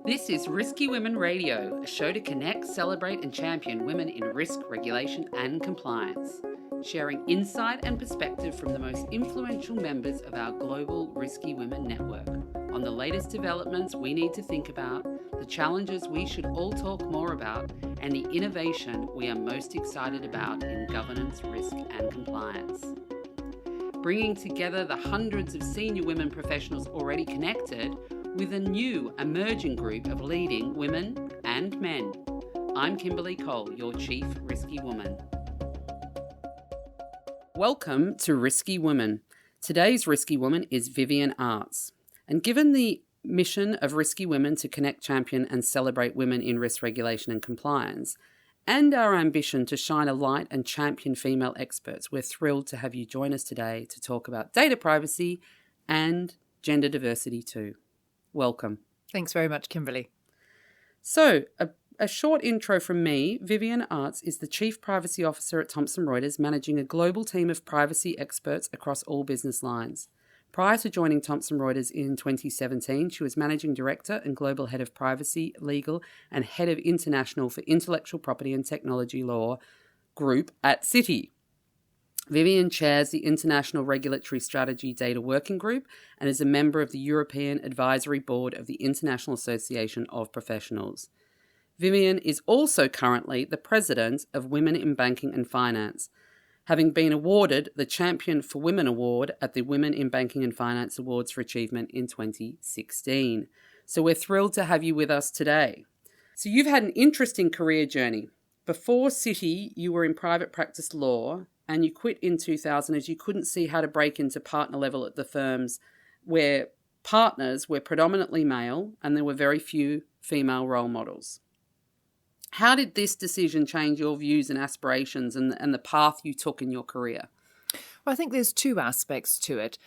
This is Risky Women Radio, a show to connect, celebrate, and champion women in risk, regulation, and compliance. Sharing insight and perspective from the most influential members of our global Risky Women network on the latest developments we need to think about, the challenges we should all talk more about, and the innovation we are most excited about in governance, risk, and compliance. Bringing together the hundreds of senior women professionals already connected with a new emerging group of leading women and men. I'm Kimberley Cole, your Chief Risky Woman. Welcome to Risky Woman. Today's Risky Woman is Vivienne Artz. And given the mission of Risky Women to connect, champion and celebrate women in risk, regulation and compliance, and our ambition to shine a light and champion female experts, we're thrilled to have you join us today to talk about data privacy and gender diversity too. Welcome. Thanks very much, Kimberley. So, a short intro from me. Vivienne Artz is the Chief Privacy Officer at Thomson Reuters, managing a global team of privacy experts across all business lines. Prior to joining Thomson Reuters in 2017, she was Managing Director and Global Head of Privacy, Legal, and Head of International for Intellectual Property and Technology Law Group at Citi. Vivienne chairs the International Regulatory Strategy Data Working Group and is a member of the European Advisory Board of the International Association of Professionals. Vivienne is also currently the President of Women in Banking and Finance, having been awarded the Champion for Women Award at the Women in Banking and Finance Awards for Achievement in 2016. So we're thrilled to have you with us today. So you've had an interesting career journey. Before Citi, you were in private practice law, and you quit in 2000 as you couldn't see how to break into partner level at the firms where partners were predominantly male and there were very few female role models. How did this decision change your views and aspirations and the path you took in your career? Well, I think there's two aspects to it.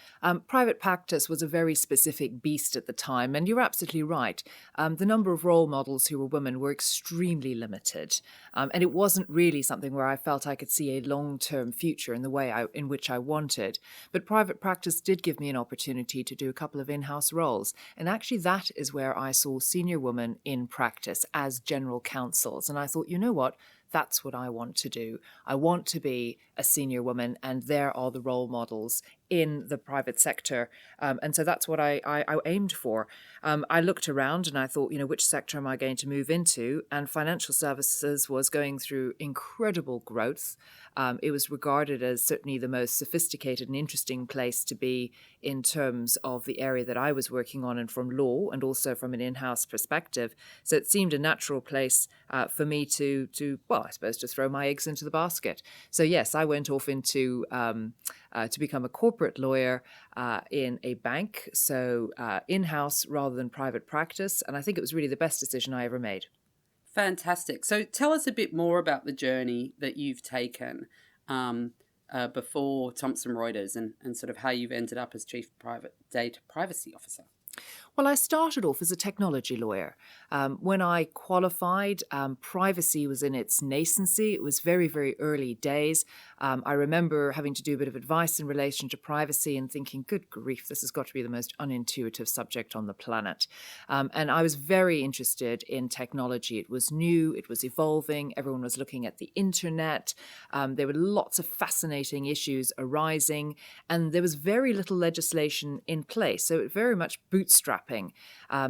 Private practice was a very specific beast at the time, and you're absolutely right. The number of role models who were women were extremely limited, and it wasn't really something where I felt I could see a long-term future in the way in which I wanted. But private practice did give me an opportunity to do a couple of in-house roles, and actually that is where I saw senior women in practice as general counsels, and I thought, you know what? That's what I want to do. I want to be a senior woman, and there are the role models in the private sector. And so that's what I aimed for. I looked around and I thought, which sector am I going to move into? And financial services was going through incredible growth. It was regarded as certainly the most sophisticated and interesting place to be in terms of the area that I was working on and from law and also from an in-house perspective. So it seemed a natural place for me to throw my eggs into the basket. So yes, I went off into to become a corporate lawyer in a bank, so in-house rather than private practice. And I think it was really the best decision I ever made. Fantastic. So tell us a bit more about the journey that you've taken before Thomson Reuters and sort of how you've ended up as Chief Data Privacy Officer. Well, I started off as a technology lawyer. When I qualified, privacy was in its nascency. It was very, very early days. I remember having to do a bit of advice in relation to privacy and thinking, good grief, this has got to be the most unintuitive subject on the planet. And I was very interested in technology. It was new, it was evolving, everyone was looking at the internet. There were lots of fascinating issues arising, and there was very little legislation in place. So it very much bootstrapping.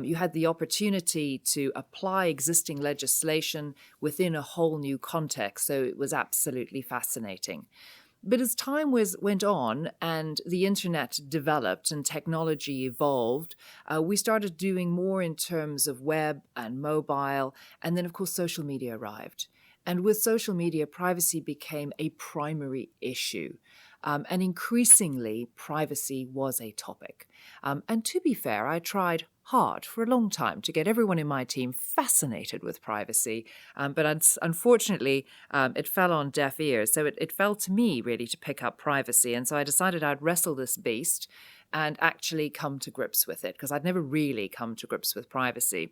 You had the opportunity to apply existing legislation within a whole new context, so it was absolutely fascinating. But as time went on and the internet developed and technology evolved, we started doing more in terms of web and mobile, and then of course social media arrived. And with social media, privacy became a primary issue. And increasingly, privacy was a topic. And to be fair, I tried hard for a long time to get everyone in my team fascinated with privacy. But unfortunately, it fell on deaf ears. So it fell to me, really, to pick up privacy. And so I decided I'd wrestle this beast and actually come to grips with it, because I'd never really come to grips with privacy.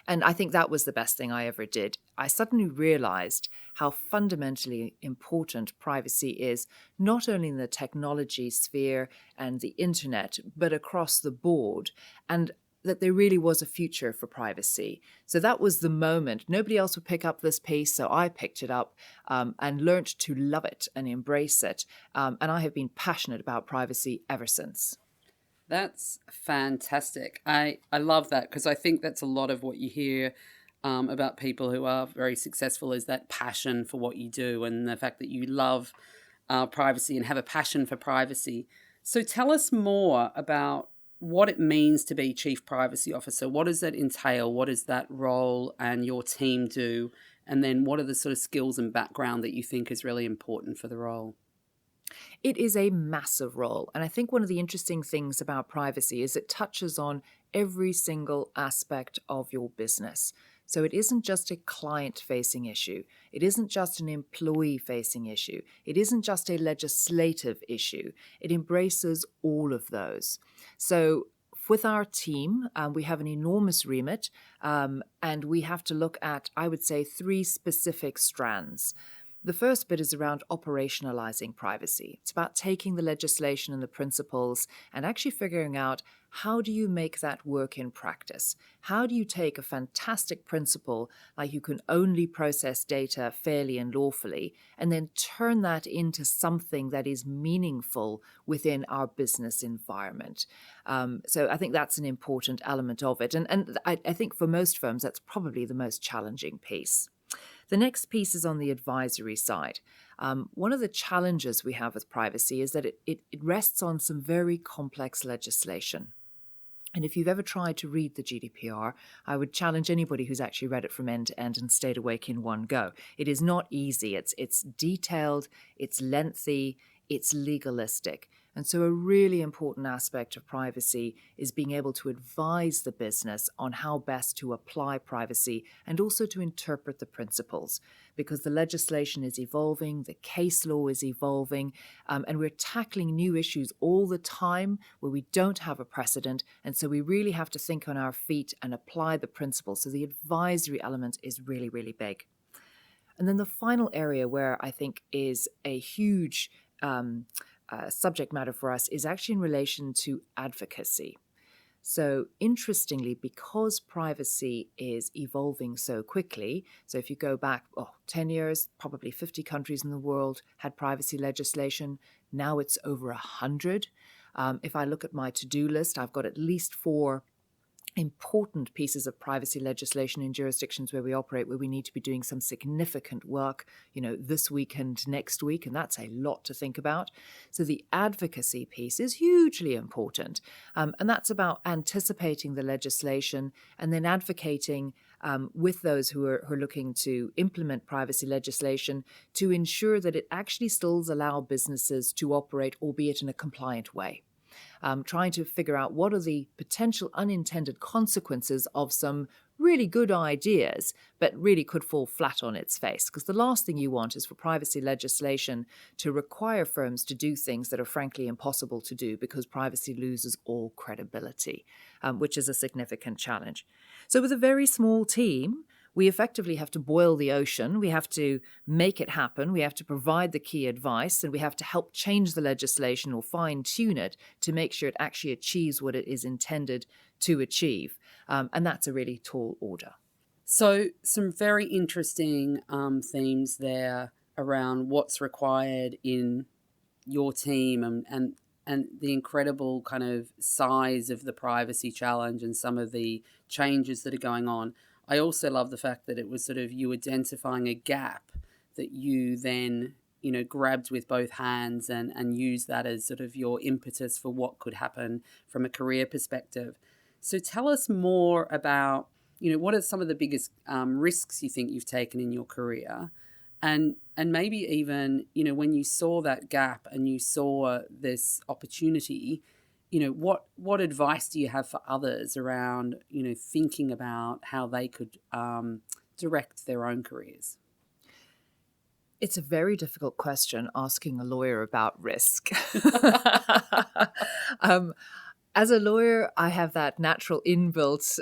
And I think that was the best thing I ever did. I suddenly realized how fundamentally important privacy is, not only in the technology sphere and the internet, but across the board. And that there really was a future for privacy. So that was the moment. Nobody else would pick up this piece, so I picked it up and learned to love it and embrace it. And I have been passionate about privacy ever since. That's fantastic. I love that, because I think that's a lot of what you hear about people who are very successful, is that passion for what you do and the fact that you love privacy and have a passion for privacy. So tell us more about what it means to be Chief Privacy Officer. What does that entail? What does that role and your team do? And then what are the sort of skills and background that you think is really important for the role? It is a massive role. And I think one of the interesting things about privacy is it touches on every single aspect of your business. So it isn't just a client-facing issue. It isn't just an employee-facing issue. It isn't just a legislative issue. It embraces all of those. So with our team, we have an enormous remit, and we have to look at, I would say, 3 specific strands. The first bit is around operationalizing privacy. It's about taking the legislation and the principles and actually figuring out, how do you make that work in practice? How do you take a fantastic principle, like you can only process data fairly and lawfully, and then turn that into something that is meaningful within our business environment? So I think that's an important element of it. And I think for most firms, that's probably the most challenging piece. The next piece is on the advisory side. One of the challenges we have with privacy is that it rests on some very complex legislation. And if you've ever tried to read the GDPR, I would challenge anybody who's actually read it from end to end and stayed awake in one go. It is not easy. It's detailed, it's lengthy, it's legalistic. And so a really important aspect of privacy is being able to advise the business on how best to apply privacy and also to interpret the principles, because the legislation is evolving, the case law is evolving, and we're tackling new issues all the time where we don't have a precedent. And so we really have to think on our feet and apply the principles. So the advisory element is really, really big. And then the final area where I think is a huge subject matter for us is actually in relation to advocacy. So interestingly, because privacy is evolving so quickly, so if you go back 10 years, probably 50 countries in the world had privacy legislation. Now it's over 100. If I look at my to-do list, I've got at least 4 important pieces of privacy legislation in jurisdictions where we operate, where we need to be doing some significant work, this week and next week, and that's a lot to think about. So the advocacy piece is hugely important, and that's about anticipating the legislation and then advocating with those who are looking to implement privacy legislation to ensure that it actually still allows businesses to operate, albeit in a compliant way. Trying to figure out what are the potential unintended consequences of some really good ideas, but really could fall flat on its face. Because the last thing you want is for privacy legislation to require firms to do things that are frankly impossible to do, because privacy loses all credibility, which is a significant challenge. So with a very small team, we effectively have to boil the ocean. We have to make it happen. We have to provide the key advice, and we have to help change the legislation or fine-tune it to make sure it actually achieves what it is intended to achieve. And that's a really tall order. So some very interesting themes there around what's required in your team and the incredible kind of size of the privacy challenge and some of the changes that are going on. I also love the fact that it was sort of you identifying a gap that you then, grabbed with both hands and used that as sort of your impetus for what could happen from a career perspective. So tell us more about, what are some of the biggest risks you think you've taken in your career? And maybe even, when you saw that gap and you saw this opportunity, what advice do you have for others around, thinking about how they could direct their own careers? It's a very difficult question, asking a lawyer about risk. As a lawyer, I have that natural inbuilt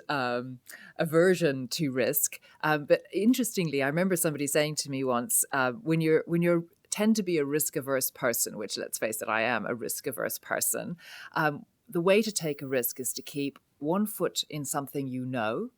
aversion to risk. But interestingly, I remember somebody saying to me once, when you're tend to be a risk-averse person, which, let's face it, I am a risk-averse person, the way to take a risk is to keep one foot in something you know,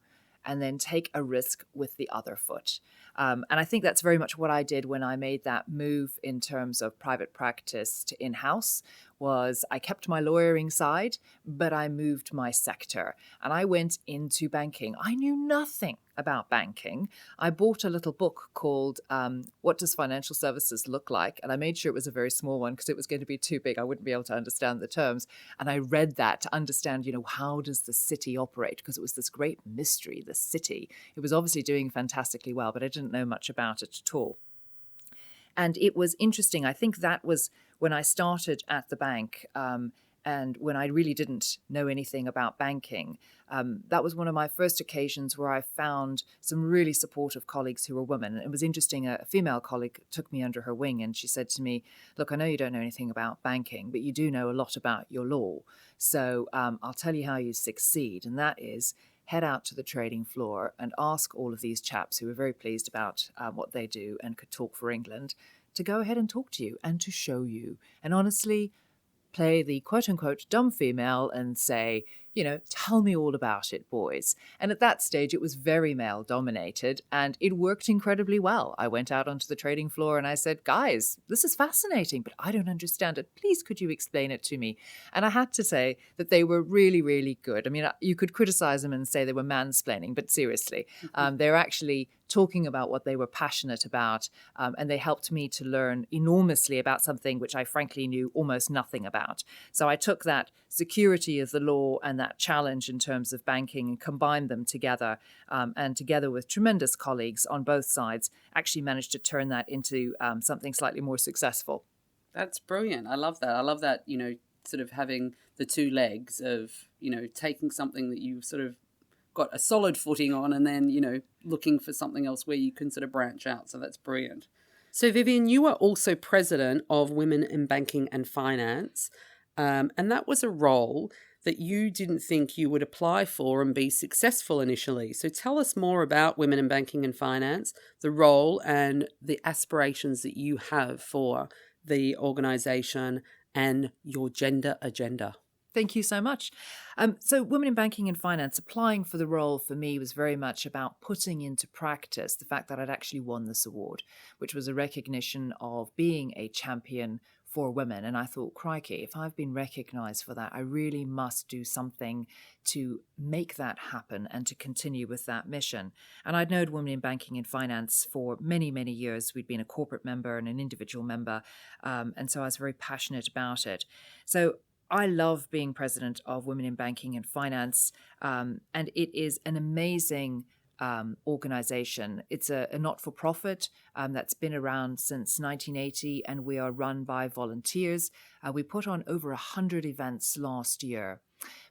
and then take a risk with the other foot. And I think that's very much what I did when I made that move in terms of private practice to in-house. Was I kept my lawyering side, but I moved my sector and I went into banking. I knew nothing about banking. I bought a little book called What Does Financial Services Look Like? And I made sure it was a very small one because it was going to be too big. I wouldn't be able to understand the terms. And I read that to understand, how does the city operate? Because it was this great mystery, the city. It was obviously doing fantastically well, but I didn't know much about it at all. And it was interesting. I think that was when I started at the bank and when I really didn't know anything about banking. That was one of my first occasions where I found some really supportive colleagues who were women. It was interesting. A female colleague took me under her wing and she said to me, look, I know you don't know anything about banking, but you do know a lot about your law. So I'll tell you how you succeed. And that is head out to the trading floor and ask all of these chaps who were very pleased about what they do and could talk for England to go ahead and talk to you and to show you. And honestly, play the quote-unquote dumb female and say, tell me all about it, boys. And at that stage, it was very male-dominated, and it worked incredibly well. I went out onto the trading floor and I said, guys, this is fascinating, but I don't understand it. Please, could you explain it to me? And I had to say that they were really, really good. I mean, you could criticize them and say they were mansplaining, but seriously, they're actually talking about what they were passionate about, and they helped me to learn enormously about something which I frankly knew almost nothing about. So I took that security of the law and that challenge in terms of banking and combined them together, and together with tremendous colleagues on both sides, actually managed to turn that into something slightly more successful. That's brilliant. I love that. I love that, sort of having the two legs of, taking something that you've sort of got a solid footing on and then, looking for something else where you can sort of branch out. So that's brilliant. So Vivienne, you are also president of Women in Banking and Finance. And that was a role that you didn't think you would apply for and be successful initially. So tell us more about Women in Banking and Finance, the role and the aspirations that you have for the organisation and your gender agenda. Thank you so much. So Women in Banking and Finance, applying for the role for me was very much about putting into practice the fact that I'd actually won this award, which was a recognition of being a champion for women. And I thought, crikey, if I've been recognised for that, I really must do something to make that happen and to continue with that mission. And I'd known Women in Banking and Finance for many, many years. We'd been a corporate member and an individual member. And so I was very passionate about it. So I love being president of Women in Banking and Finance, and it is an amazing organization. It's a not-for-profit that's been around since 1980, and we are run by volunteers. We put on over 100 events last year.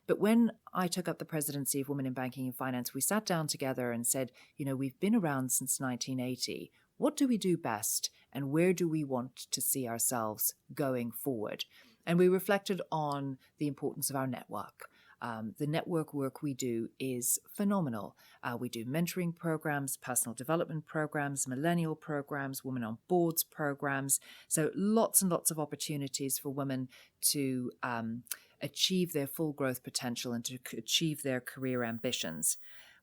But when I took up the presidency of Women in Banking and Finance, we sat down together and said, we've been around since 1980. What do we do best, and where do we want to see ourselves going forward? And we reflected on the importance of our network. The network work we do is phenomenal. We do mentoring programs, personal development programs, millennial programs, women on boards programs. So lots and lots of opportunities for women to achieve their full growth potential and to achieve their career ambitions.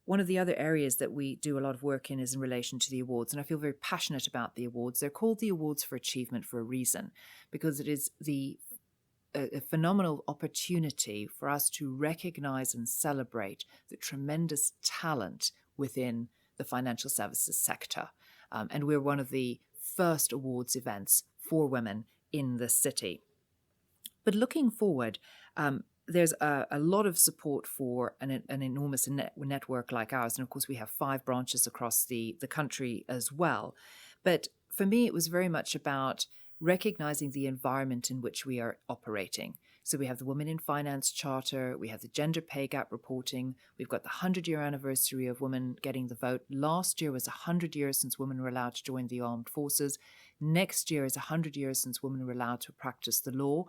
One of the other areas that we do a lot of work in is in relation to the awards, and I feel very passionate about the awards. They're called the Awards for Achievement for a reason, because it is a phenomenal opportunity for us to recognize and celebrate the tremendous talent within the financial services sector. And we're one of the first awards events for women in the city. But looking forward, there's a lot of support for an enormous network like ours. And of course, we have 5 branches across the country as well. But for me, it was very much about recognizing the environment in which we are operating. So we have the Women in Finance Charter, we have the gender pay gap reporting, we've got the 100-year anniversary of women getting the vote. Last year was 100 years since women were allowed to join the armed forces. Next year is 100 years since women were allowed to practice the law.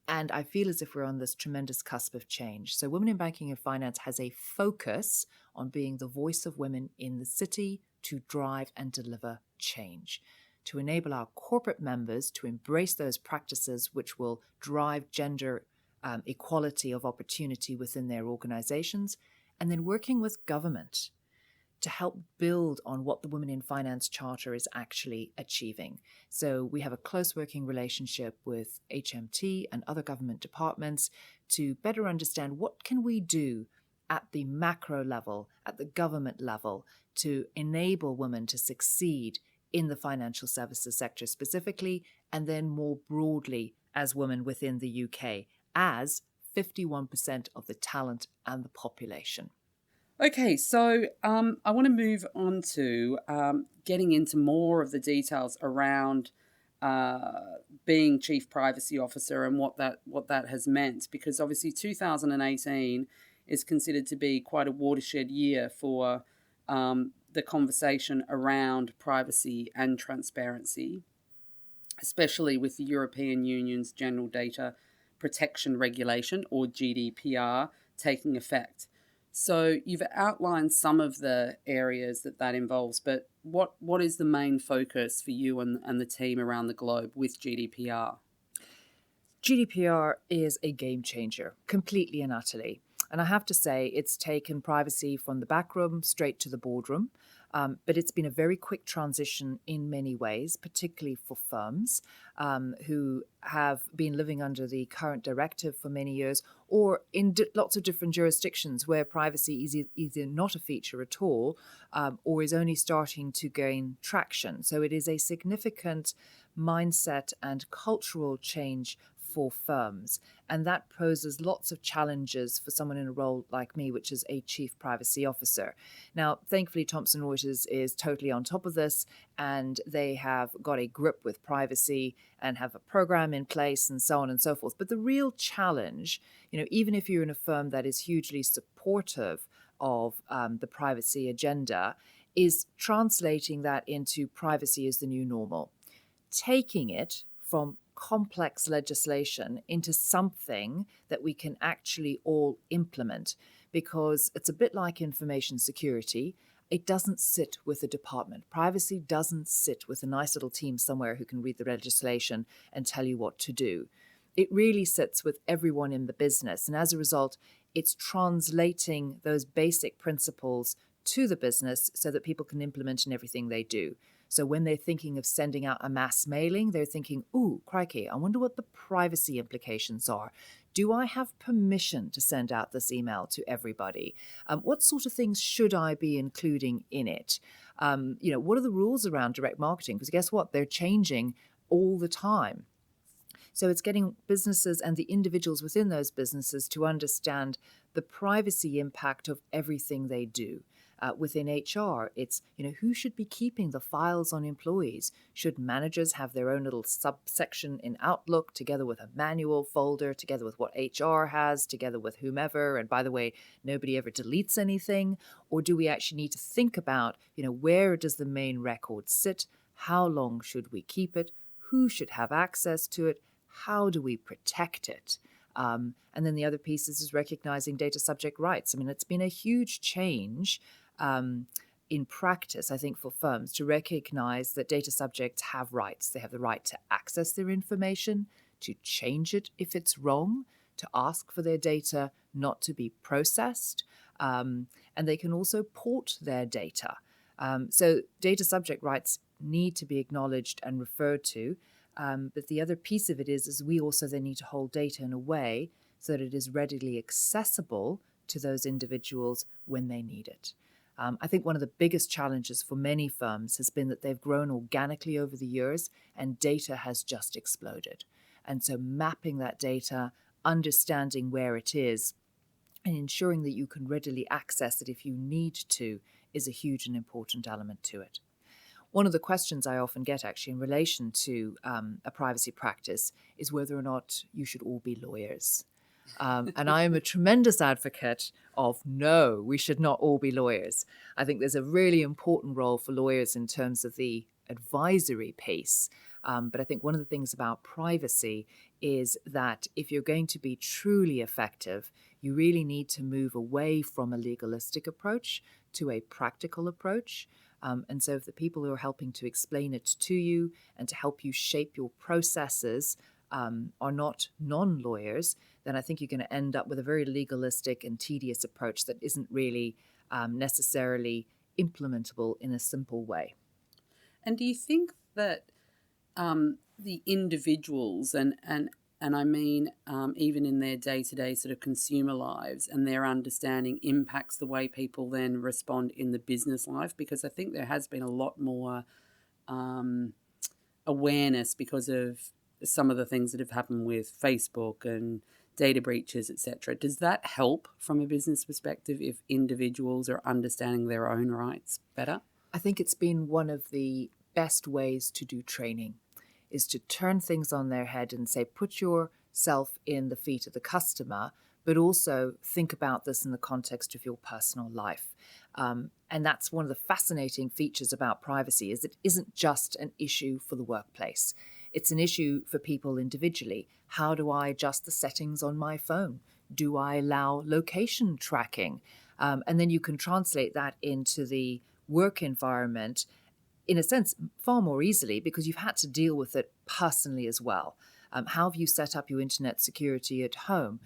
And I feel as if we're on this tremendous cusp of change. So Women in Banking and Finance has a focus on being the voice of women in the city to drive and deliver change, to enable our corporate members to embrace those practices which will drive gender equality of opportunity within their organizations, and then working with government to help build on what the Women in Finance Charter is actually achieving. So we have a close working relationship with HMT and other government departments to better understand what can we do at the macro level, at the government level, to enable women to succeed in the financial services sector specifically, and then more broadly as women within the UK, as 51% of the talent and the population. Okay, so I want to move on to getting into more of the details around being Chief Privacy Officer and what that has meant, because obviously 2018 is considered to be quite a watershed year for the conversation around privacy and transparency, especially with the European Union's General Data Protection Regulation, or GDPR, taking effect. So you've outlined some of the areas that involves, but what is the main focus for you and the team around the globe with GDPR? GDPR is a game changer, completely and utterly. And I have to say, it's taken privacy from the back room straight to the boardroom. But it's been a very quick transition in many ways, particularly for firms who have been living under the current directive for many years, or in lots of different jurisdictions where privacy is either not a feature at all or is only starting to gain traction. So it is a significant mindset and cultural change for firms. And that poses lots of challenges for someone in a role like me, which is a chief privacy officer. Now, thankfully, Thomson Reuters is totally on top of this, and they have got a grip with privacy and have a program in place and so on and so forth. But the real challenge, even if you're in a firm that is hugely supportive of the privacy agenda, is translating that into privacy as the new normal. Taking it from complex legislation into something that we can actually all implement, because it's a bit like information security. It doesn't sit with a department. Privacy doesn't sit with a nice little team somewhere who can read the legislation and tell you what to do. It really sits with everyone in the business. And as a result, it's translating those basic principles to the business so that people can implement in everything they do. So when they're thinking of sending out a mass mailing, they're thinking, ooh, crikey, I wonder what the privacy implications are. Do I have permission to send out this email to everybody? What sort of things should I be including in it? What are the rules around direct marketing? Because guess what? They're changing all the time. So it's getting businesses and the individuals within those businesses to understand the privacy impact of everything they do. Within HR, it's, who should be keeping the files on employees? Should managers have their own little subsection in Outlook together with a manual folder, together with what HR has, together with whomever? And by the way, nobody ever deletes anything. Or do we actually need to think about, where does the main record sit? How long should we keep it? Who should have access to it? How do we protect it? And then the other piece is recognizing data subject rights. It's been a huge change in practice, I think, for firms to recognize that data subjects have rights. They have the right to access their information, to change it if it's wrong, to ask for their data not to be processed, and they can also port their data. So data subject rights need to be acknowledged and referred to. But the other piece of it is we also then need to hold data in a way so that it is readily accessible to those individuals when they need it. I think one of the biggest challenges for many firms has been that they've grown organically over the years and data has just exploded. And so mapping that data, understanding where it is, and ensuring that you can readily access it if you need to is a huge and important element to it. One of the questions I often get actually in relation to a privacy practice is whether or not you should all be lawyers. And I am a tremendous advocate of no, we should not all be lawyers. I think there's a really important role for lawyers in terms of the advisory piece. But I think one of the things about privacy is that if you're going to be truly effective, you really need to move away from a legalistic approach to a practical approach. And so if the people who are helping to explain it to you and to help you shape your processes are not non-lawyers, then I think you're going to end up with a very legalistic and tedious approach that isn't really necessarily implementable in a simple way. And do you think that the individuals and I mean even in their day-to-day sort of consumer lives and their understanding impacts the way people then respond in the business life? Because I think there has been a lot more awareness because of some of the things that have happened with Facebook and data breaches, etc. Does that help from a business perspective if individuals are understanding their own rights better? I think it's been one of the best ways to do training, is to turn things on their head and say, put yourself in the feet of the customer, but also think about this in the context of your personal life. And that's one of the fascinating features about privacy, is it isn't just an issue for the workplace. It's an issue for people individually. How do I adjust the settings on my phone? Do I allow location tracking? And then you can translate that into the work environment, in a sense, far more easily, because you've had to deal with it personally as well. How have you set up your internet security at home?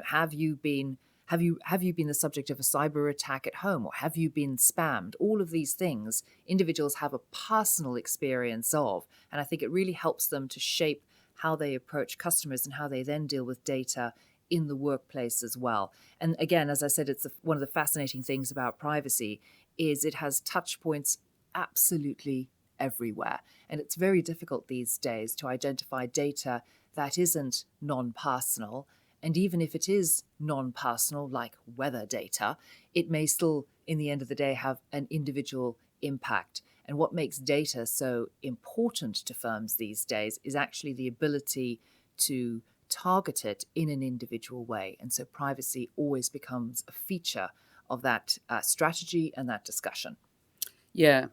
Have you been the subject of a cyber attack at home, or have you been spammed? All of these things individuals have a personal experience of, and I think it really helps them to shape how they approach customers and how they then deal with data in the workplace as well. And again, as I said, it's one of the fascinating things about privacy is it has touch points absolutely everywhere. And it's very difficult these days to identify data that isn't non-personal. And even if it is non-personal, like weather data, it may still, in the end of the day, have an individual impact. And what makes data so important to firms these days is actually the ability to target it in an individual way. And so privacy always becomes a feature of that strategy and that discussion. Yeah,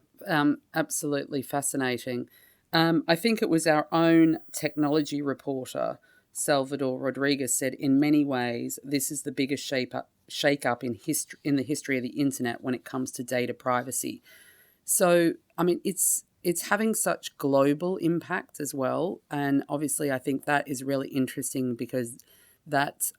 absolutely fascinating. I think it was our own technology reporter, Salvador Rodriguez, said, in many ways, this is the biggest shake-up in the history of the internet when it comes to data privacy. So, I mean, it's having such global impact as well. And obviously, I think that is really interesting because that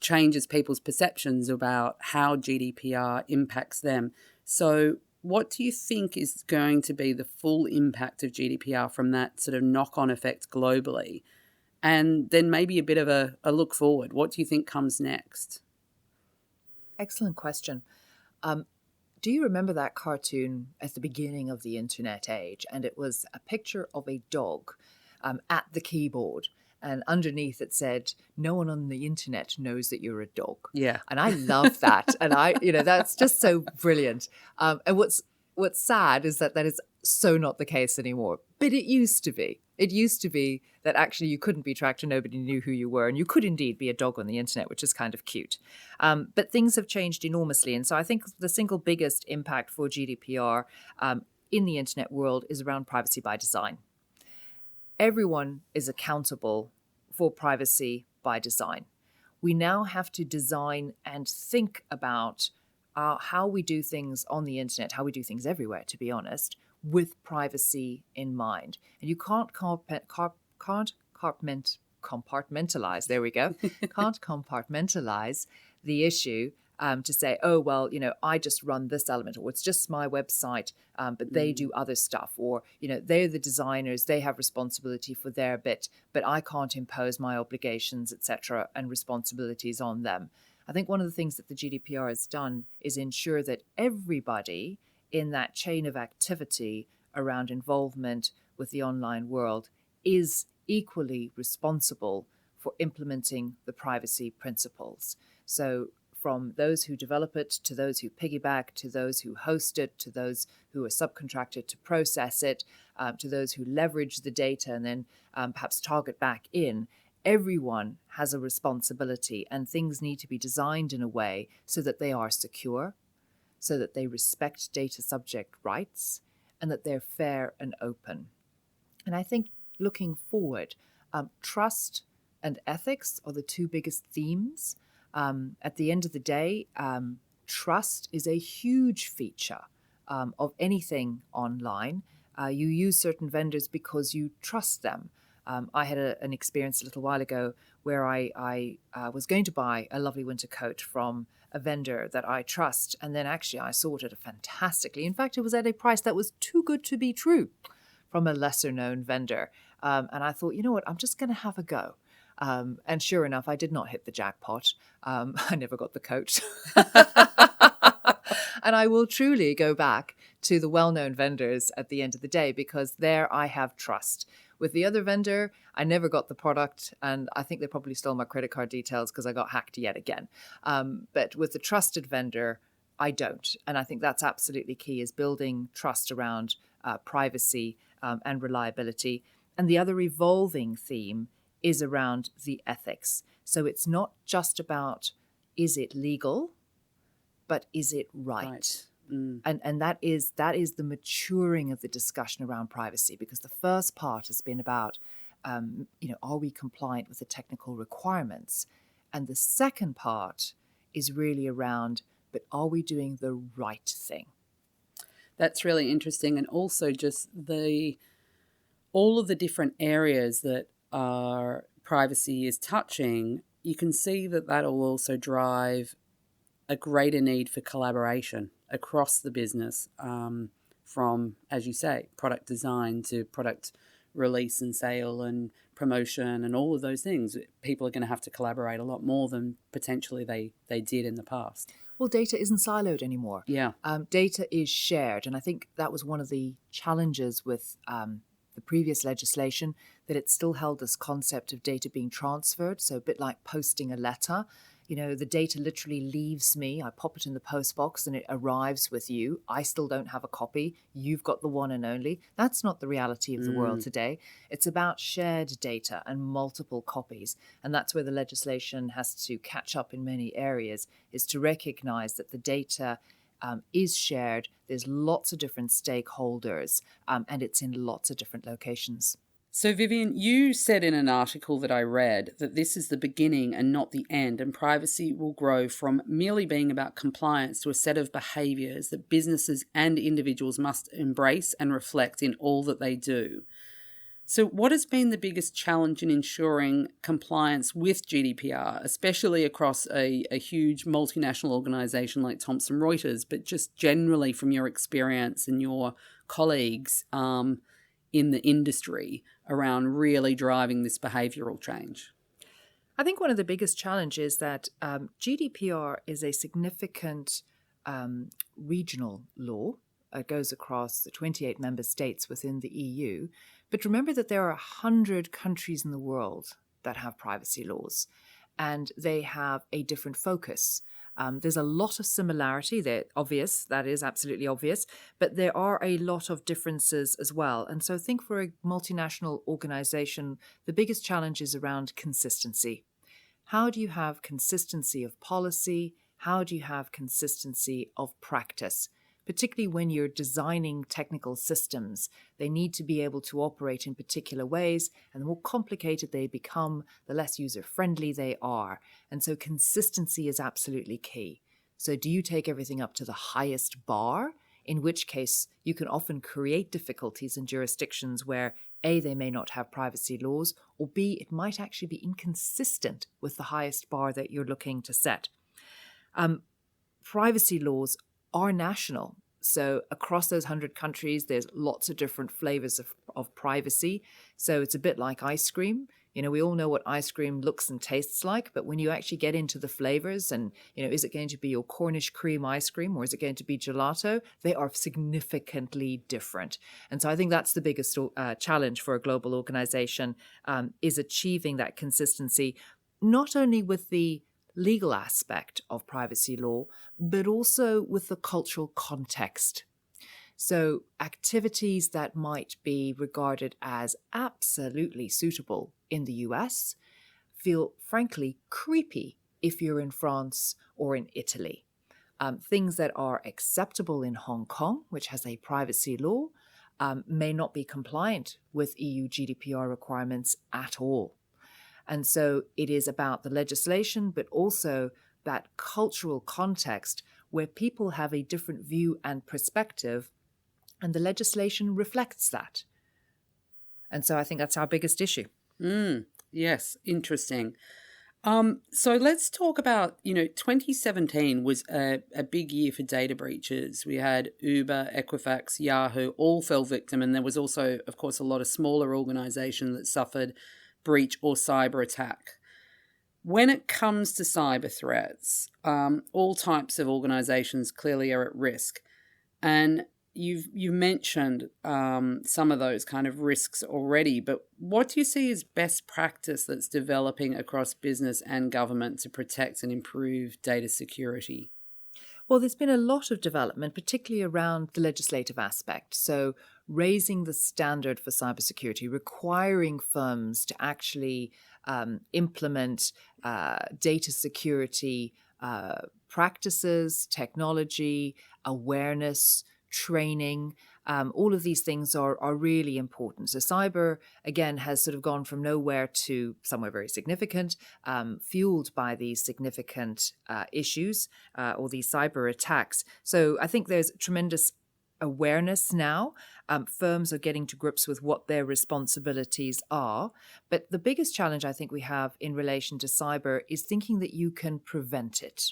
changes people's perceptions about how GDPR impacts them. So what do you think is going to be the full impact of GDPR from that sort of knock-on effect globally? And then maybe a bit of a look forward. What do you think comes next? Excellent question. Do you remember that cartoon at the beginning of the internet age? And it was a picture of a dog at the keyboard. And underneath it said, no one on the internet knows that you're a dog. Yeah. And I love that. And that's just so brilliant. And what's sad is that is so not the case anymore. But it used to be. It used to be that actually you couldn't be tracked and nobody knew who you were. And you could indeed be a dog on the internet, which is kind of cute. But things have changed enormously. And so I think the single biggest impact for GDPR in the internet world is around privacy by design. Everyone is accountable for privacy by design. We now have to design and think about how we do things on the internet, how we do things everywhere, to be honest, with privacy in mind. And you can't compartmentalize, there we go, can't compartmentalize the issue to say, oh, well, I just run this element, or it's just my website, but they do other stuff, or, they're the designers, they have responsibility for their bit, but I can't impose my obligations, etc., and responsibilities on them. I think one of the things that the GDPR has done is ensure that everybody in that chain of activity around involvement with the online world is equally responsible for implementing the privacy principles. So from those who develop it, to those who piggyback, to those who host it, to those who are subcontracted to process it, to those who leverage the data and then perhaps target back in, everyone has a responsibility, and things need to be designed in a way so that they are secure, so that they respect data subject rights, and that they're fair and open. And I think looking forward, trust and ethics are the two biggest themes. At the end of the day, trust is a huge feature of anything online. You use certain vendors because you trust them. I had an experience a little while ago where I was going to buy a lovely winter coat from a vendor that I trust. And then actually I saw it at a fantastically, in fact, it was at a price that was too good to be true from a lesser known vendor. And I thought, you know what, I'm just going to have a go. And sure enough, I did not hit the jackpot. I never got the coat. And I will truly go back to the well-known vendors at the end of the day, because there I have trust. With the other vendor, I never got the product, and I think they probably stole my credit card details because I got hacked yet again. But with the trusted vendor, I don't. And I think that's absolutely key, is building trust around privacy and reliability. And the other evolving theme is around the ethics. So it's not just about, is it legal, but is it right? And that is the maturing of the discussion around privacy, because the first part has been about, are we compliant with the technical requirements? And the second part is really around, but are we doing the right thing? That's really interesting. And also just all of the different areas that our privacy is touching, you can see that will also drive a greater need for collaboration across the business, from, as you say, product design to product release and sale and promotion and all of those things. People are going to have to collaborate a lot more than potentially they did in the past. Well, data isn't siloed anymore. Yeah. Data is shared. And I think that was one of the challenges with the previous legislation, that it still held this concept of data being transferred. So a bit like posting a letter. The data literally leaves me. I pop it in the post box and it arrives with you. I still don't have a copy. You've got the one and only. That's not the reality of the world today. It's about shared data and multiple copies. And that's where the legislation has to catch up in many areas, is to recognize that the data is shared. There's lots of different stakeholders, and it's in lots of different locations. So, Vivienne, you said in an article that I read that this is the beginning and not the end, and privacy will grow from merely being about compliance to a set of behaviours that businesses and individuals must embrace and reflect in all that they do. So what has been the biggest challenge in ensuring compliance with GDPR, especially across a huge multinational organisation like Thomson Reuters, but just generally from your experience and your colleagues in the industry around really driving this behavioural change? I think one of the biggest challenges is that GDPR is a significant regional law. It goes across the 28 member states within the EU. But remember that there are 100 countries in the world that have privacy laws, and they have a different focus. There's a lot of similarity. They're obvious. That is absolutely obvious. But there are a lot of differences as well. And so I think for a multinational organization, the biggest challenge is around consistency. How do you have consistency of policy? How do you have consistency of practice? Particularly when you're designing technical systems, they need to be able to operate in particular ways, and the more complicated they become, the less user-friendly they are. And so consistency is absolutely key. So do you take everything up to the highest bar, in which case you can often create difficulties in jurisdictions where A, they may not have privacy laws, or B, it might actually be inconsistent with the highest bar that you're looking to set. Privacy laws are national. So across those 100 countries, there's lots of different flavors of privacy. So it's a bit like ice cream. We all know what ice cream looks and tastes like, but when you actually get into the flavors and, is it going to be your Cornish cream ice cream or is it going to be gelato? They are significantly different. And so I think that's the biggest challenge for a global organization, is achieving that consistency, not only with the legal aspect of privacy law, but also with the cultural context. So activities that might be regarded as absolutely suitable in the US feel frankly creepy if you're in France or in Italy. Things that are acceptable in Hong Kong, which has a privacy law, may not be compliant with EU GDPR requirements at all. And so it is about the legislation, but also that cultural context where people have a different view and perspective, and the legislation reflects that. And so I think that's our biggest issue. Yes, interesting. So let's talk about, 2017 was a big year for data breaches. We had Uber, Equifax, Yahoo all fell victim, and there was also, of course, a lot of smaller organizations that suffered breach or cyber attack. When it comes to cyber threats, all types of organizations clearly are at risk. And you've mentioned some of those kind of risks already, but what do you see as best practice that's developing across business and government to protect and improve data security? Well, there's been a lot of development, particularly around the legislative aspect. So, raising the standard for cybersecurity, requiring firms to actually implement data security practices, technology, awareness, training. All of these things are really important. So cyber, again, has sort of gone from nowhere to somewhere very significant, fueled by these significant issues or these cyber attacks. So I think there's tremendous awareness now. Firms are getting to grips with what their responsibilities are. But the biggest challenge I think we have in relation to cyber is thinking that you can prevent it.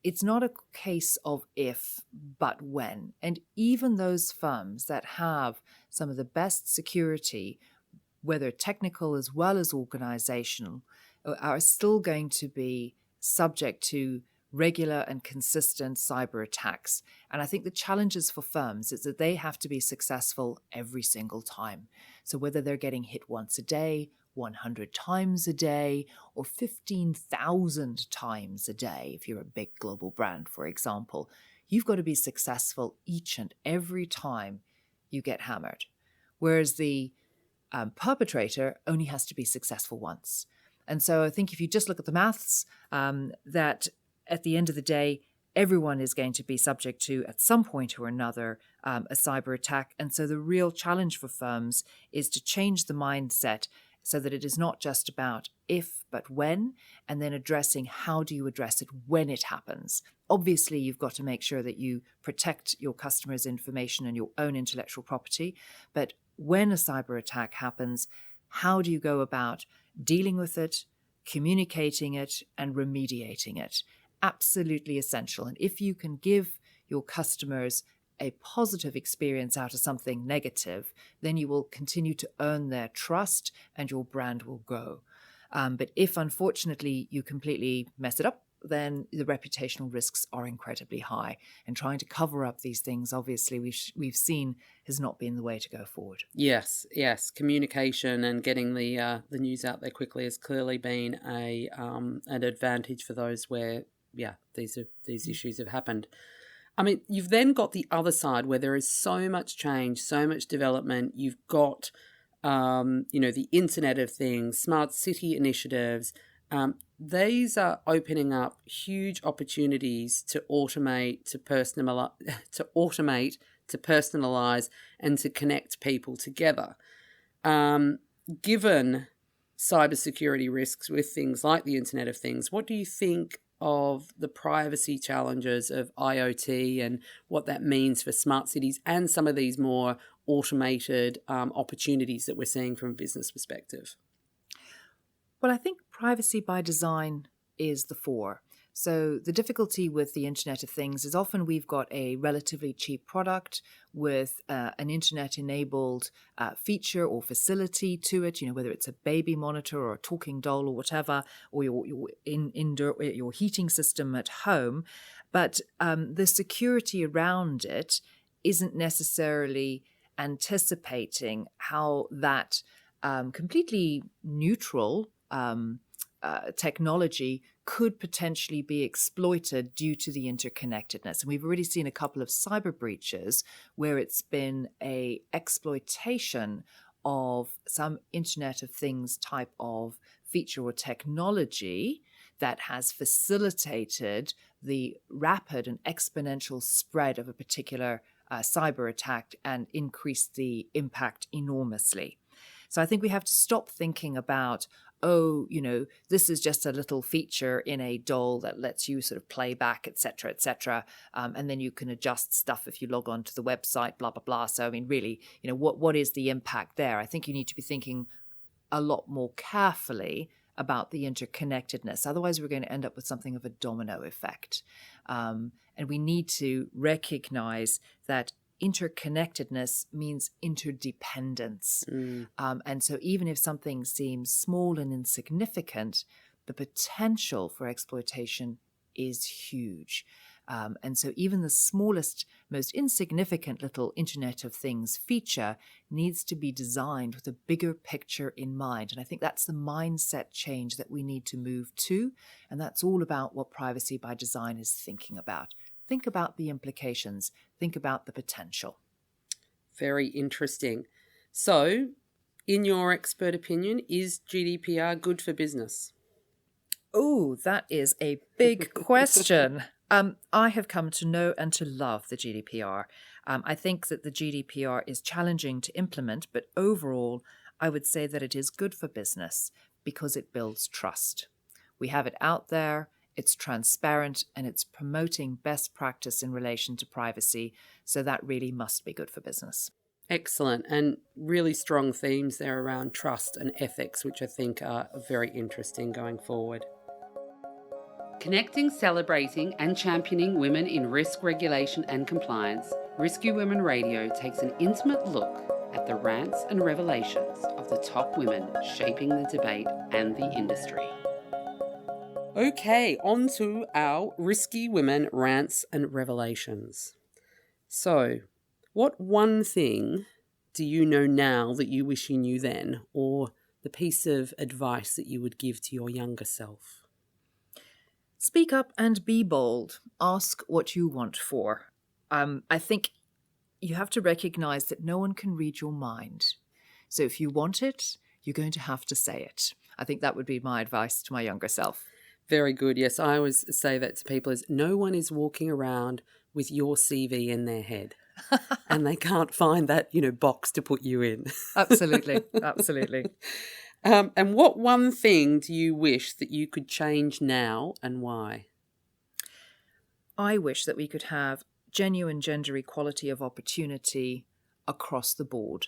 It's not a case of if, but when. And even those firms that have some of the best security, whether technical as well as organizational, are still going to be subject to regular and consistent cyber attacks. And I think the challenges for firms is that they have to be successful every single time. So whether they're getting hit once a day, 100 times a day, or 15,000 times a day, if you're a big global brand, for example, you've got to be successful each and every time you get hammered. Whereas the perpetrator only has to be successful once. And so I think if you just look at the maths, that at the end of the day, everyone is going to be subject to, at some point or another, a cyber attack. And so the real challenge for firms is to change the mindset so that it is not just about if, but when, and then addressing how do you address it when it happens. Obviously, you've got to make sure that you protect your customers' information and your own intellectual property. But when a cyber attack happens, how do you go about dealing with it, communicating it, and remediating it? Absolutely essential. And if you can give your customers a positive experience out of something negative, then you will continue to earn their trust and your brand will grow. But if, unfortunately, you completely mess it up, then the reputational risks are incredibly high. And trying to cover up these things, obviously, we've seen has not been the way to go forward. Yes. Communication and getting the news out there quickly has clearly been an advantage for those where, these issues have happened. I mean, you've then got the other side where there is so much change, so much development. You've got, the Internet of Things, smart city initiatives. These are opening up huge opportunities to automate, to personalize, and to connect people together. Given cybersecurity risks with things like the Internet of Things, what do you think of the privacy challenges of IoT and what that means for smart cities and some of these more automated opportunities that we're seeing from a business perspective? Well, I think privacy by design is the fore. So the difficulty with the Internet of Things is often we've got a relatively cheap product with an Internet-enabled feature or facility to it, whether it's a baby monitor or a talking doll or whatever, or your heating system at home. But the security around it isn't necessarily anticipating how that completely neutral technology could potentially be exploited due to the interconnectedness. And we've already seen a couple of cyber breaches where it's been an exploitation of some Internet of Things type of feature or technology that has facilitated the rapid and exponential spread of a particular cyber attack and increased the impact enormously. So I think we have to stop thinking about, this is just a little feature in a doll that lets you sort of play back, et cetera, and then you can adjust stuff if you log on to the website, blah, blah, blah. So, I mean, really, what is the impact there? I think you need to be thinking a lot more carefully about the interconnectedness. Otherwise, we're going to end up with something of a domino effect. And we need to recognize that interconnectedness means interdependence. And so even if something seems small and insignificant, the potential for exploitation is huge. And so even the smallest, most insignificant little Internet of Things feature needs to be designed with a bigger picture in mind. And I think that's the mindset change that we need to move to. And that's all about what Privacy by Design is thinking about. Think about the implications. Think about the potential. Very interesting. So, in your expert opinion, is GDPR good for business? Oh, that is a big question. I have come to know and to love the GDPR. I think that the GDPR is challenging to implement, but overall, I would say that it is good for business because it builds trust. We have it out there, it's transparent, and it's promoting best practice in relation to privacy, so that really must be good for business. Excellent, and really strong themes there around trust and ethics, which I think are very interesting going forward. Connecting, celebrating and championing women in risk, regulation and compliance, Risky Women Radio takes an intimate look at the rants and revelations of the top women shaping the debate and the industry. Okay, on to our Risky Women rants and revelations. So, what one thing do you know now that you wish you knew then, or the piece of advice that you would give to your younger self? Speak up and be bold. Ask what you want for. I think you have to recognize that no one can read your mind. So if you want it, you're going to have to say it. I think that would be my advice to my younger self. Very good. Yes, I always say that to people is no one is walking around with your CV in their head and they can't find that, box to put you in. Absolutely. Absolutely. And what one thing do you wish that you could change now and why? I wish that we could have genuine gender equality of opportunity across the board.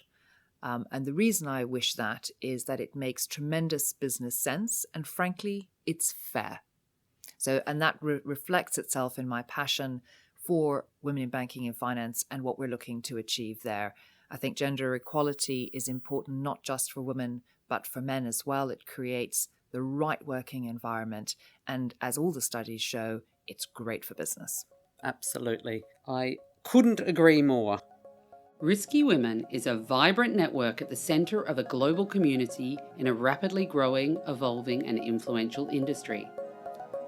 And the reason I wish that is that it makes tremendous business sense and frankly, it's fair. And that reflects itself in my passion for women in banking and finance and what we're looking to achieve there. I think gender equality is important not just for women, but for men as well. It creates the right working environment. And as all the studies show, it's great for business. Absolutely. I couldn't agree more. Risky Women is a vibrant network at the centre of a global community in a rapidly growing, evolving and influential industry.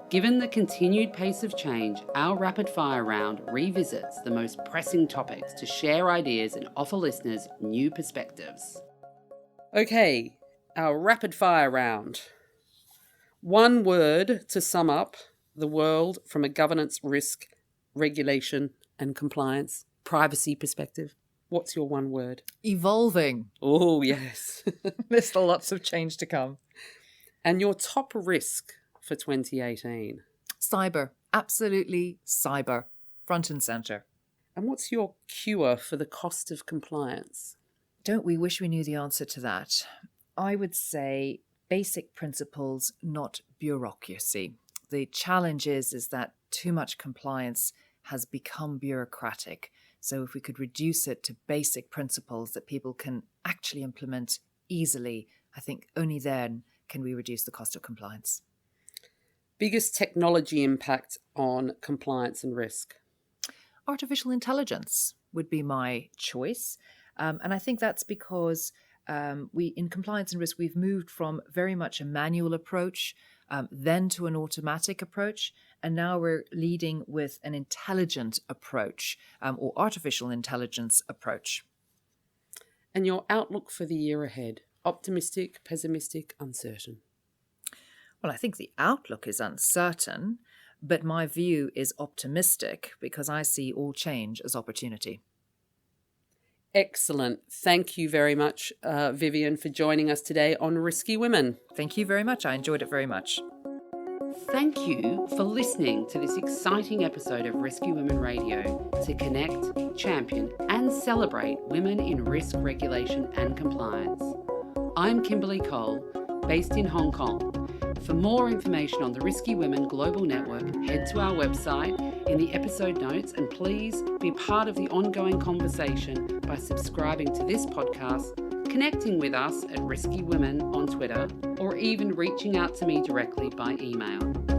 Given the continued pace of change, our rapid fire round revisits the most pressing topics to share ideas and offer listeners new perspectives. Okay, our rapid fire round. One word to sum up the world from a governance, risk, regulation and compliance, privacy perspective. What's your one word? Evolving. Oh, yes. There's still lots of change to come. And your top risk for 2018? Cyber. Absolutely cyber. Front and centre. And what's your cure for the cost of compliance? Don't we wish we knew the answer to that? I would say basic principles, not bureaucracy. The challenge is that too much compliance has become bureaucratic. So if we could reduce it to basic principles that people can actually implement easily, I think only then can we reduce the cost of compliance. Biggest technology impact on compliance and risk? Artificial intelligence would be my choice. And I think that's because in compliance and risk, we've moved from very much a manual approach, then to an automatic approach, and now we're leading with an intelligent approach or artificial intelligence approach. And your outlook for the year ahead? Optimistic, pessimistic, uncertain? Well, I think the outlook is uncertain, but my view is optimistic because I see all change as opportunity. Excellent. Thank you very much, Vivienne, for joining us today on Risky Women. Thank you very much. I enjoyed it very much. Thank you for listening to this exciting episode of Risky Women Radio to connect, champion and celebrate women in risk, regulation and compliance. I'm Kimberley Cole, based in Hong Kong. For more information on the Risky Women Global Network, head to our website in the episode notes, and please be part of the ongoing conversation by subscribing to this podcast, connecting with us at Risky Women on Twitter, or even reaching out to me directly by email.